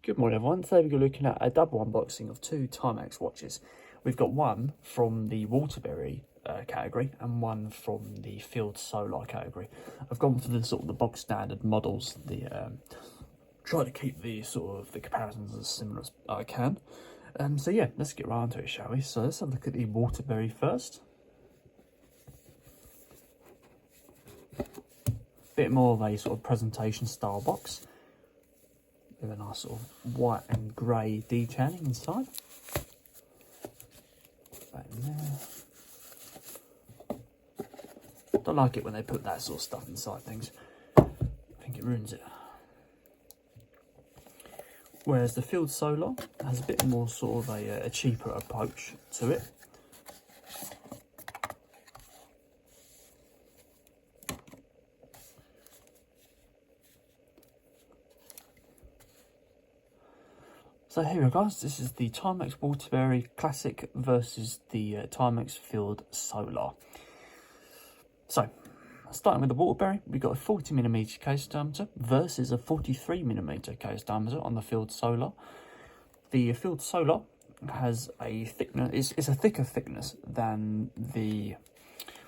Good morning everyone, today we're looking at a double unboxing of two Timex watches. We've got one from the Waterbury category and one from the Field Solar category. I've gone for the sort of the bog standard models, try to keep the sort of the comparisons as similar as I can. So yeah, let's get right into it, shall we? So let's have a look at the Waterbury first. Bit more of a sort of presentation style box, with a nice sort of white and grey detailing inside. Put that in there. Don't like it when they put that sort of stuff inside things. I think it ruins it. Whereas the Field Solar has a bit more sort of a cheaper approach to it. So here we go guys, this is the Timex Waterbury Classic versus the Timex Field Solar. So, starting with the Waterbury, we've got a 40mm case diameter versus a 43mm case diameter on the Field Solar. The Field Solar has a thickness, it's a thicker thickness than the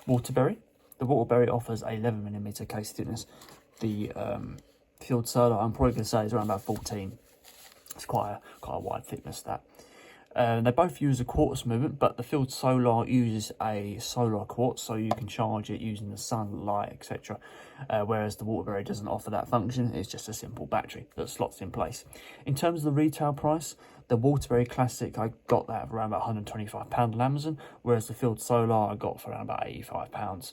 Waterbury. The Waterbury offers a 11mm case thickness. The Field Solar, I'm probably going to say, is around about 14. It's quite a wide thickness, that. They both use a quartz movement, but the Field Solar uses a solar quartz, so you can charge it using the sunlight, etc. Whereas the Waterbury doesn't offer that function. It's just a simple battery that slots in place. In terms of the retail price, the Waterbury Classic, I got that for around about £125 on Amazon, whereas the Field Solar I got for around about £85.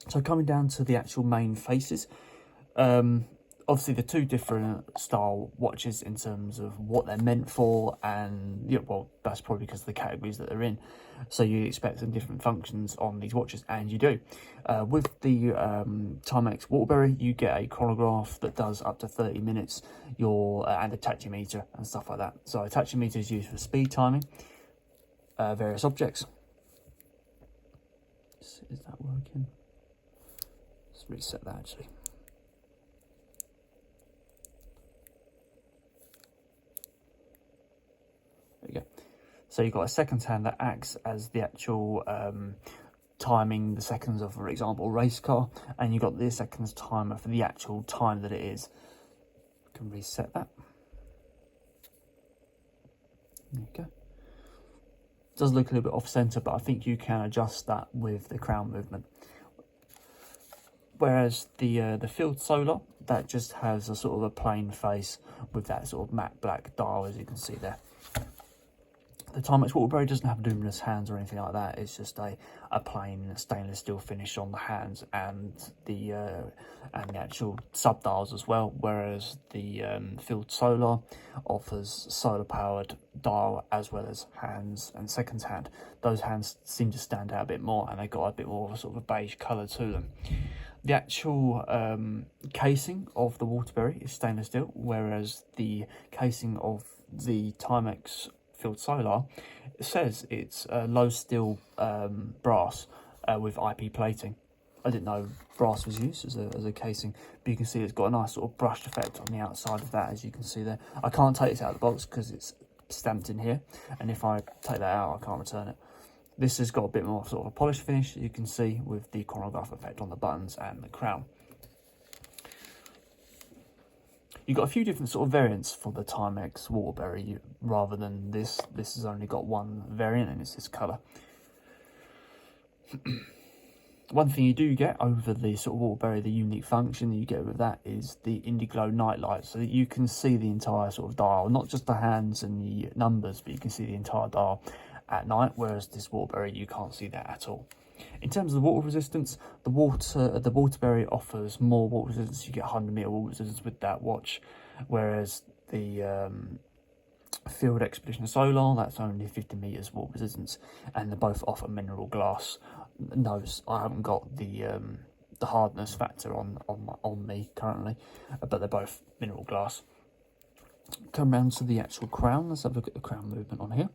So coming down to the actual main faces, obviously the two different style watches in terms of what they're meant for, and yeah, well, that's probably because of the categories that they're in. So you expect some different functions on these watches, and you do. With the Timex Waterbury, you get a chronograph that does up to 30 minutes, and a tachymeter and stuff like that. So a tachymeter is used for speed timing various objects. Is that working? Let's reset that actually. So you've got a seconds hand that acts as the actual timing the seconds of, for example, a race car, and you've got the seconds timer for the actual time that it is. You can reset that. There you go. It does look a little bit off center, but I think you can adjust that with the crown movement. Whereas the Field Solar, that just has a sort of a plain face with that sort of matte black dial, as you can see there. The Timex Waterbury doesn't have luminous hands or anything like that. It's just a plain stainless steel finish on the hands and the actual sub dials as well. Whereas the Field Solar offers solar powered dial as well as hands and seconds hand. Those hands seem to stand out a bit more, and they got a bit more of a sort of a beige colour to them. The actual casing of the Waterbury is stainless steel, whereas the casing of the Timex Field Solar, it says it's low steel brass with IP plating. I didn't know brass was used as a casing, but you can see it's got a nice sort of brushed effect on the outside of that, as you can see there. I can't take this out of the box because it's stamped in here, and if I take that out I can't return it. This has got a bit more sort of a polished finish, you can see, with the chronograph effect on the buttons and the crown. You've got a few different sort of variants for the Timex Waterbury rather than this. This has only got one variant, and it's this colour. One thing you do get over the sort of Waterbury, the unique function that you get with that is the Indiglow night light, so that you can see the entire sort of dial, not just the hands and the numbers, but you can see the entire dial at night, whereas this Waterbury you can't see that at all. In terms of the water resistance, the Waterbury offers more water resistance. You get 100 water resistance with that watch, whereas the Field Expedition Solar, that's only 50 meters water resistance, and they both offer mineral glass. No, I haven't got the hardness factor on me currently, but they're both mineral glass. Come round to the actual crown. Let's have a look at the crown movement on here.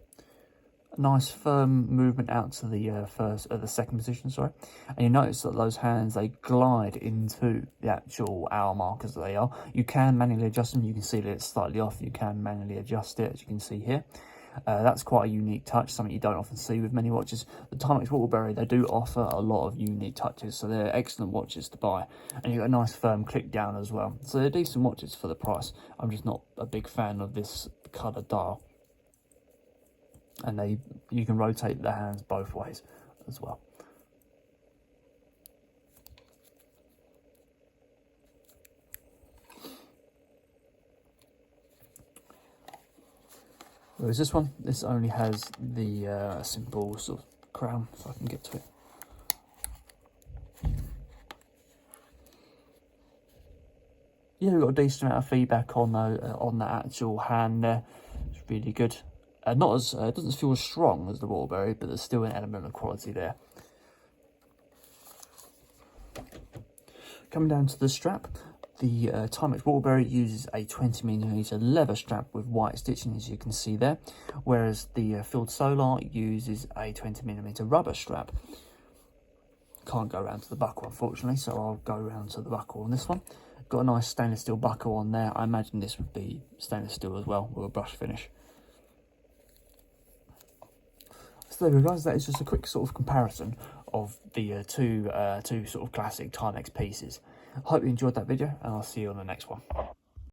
nice firm movement out to the second position, sorry. And you notice that those hands, they glide into the actual hour markers that they are. You can manually adjust them. You can see that it's slightly off. You can manually adjust it, as you can see here. That's quite a unique touch, something you don't often see with many watches. The Timex Waterbury, they do offer a lot of unique touches, so they're excellent watches to buy. And you've got a nice firm click down as well. So they're decent watches for the price. I'm just not a big fan of this colour dial. And you can rotate the hands both ways as well. Whereas this one, this only has the simple sort of crown, if I can get to it. Yeah, we've got a decent amount of feedback on the actual hand there. It's really good. Not as it doesn't feel as strong as the Waterbury, but there's still an element of quality there. Coming down to the strap, the Timex Waterbury uses a 20mm leather strap with white stitching, as you can see there, whereas the Field Solar uses a 20mm rubber strap. Can't go around to the buckle, unfortunately, so I'll go around to the buckle on this one. Got a nice stainless steel buckle on there. I imagine this would be stainless steel as well, with a brush finish. So there we go, guys. That is just a quick sort of comparison of the two sort of classic Timex pieces. I hope you enjoyed that video, and I'll see you on the next one.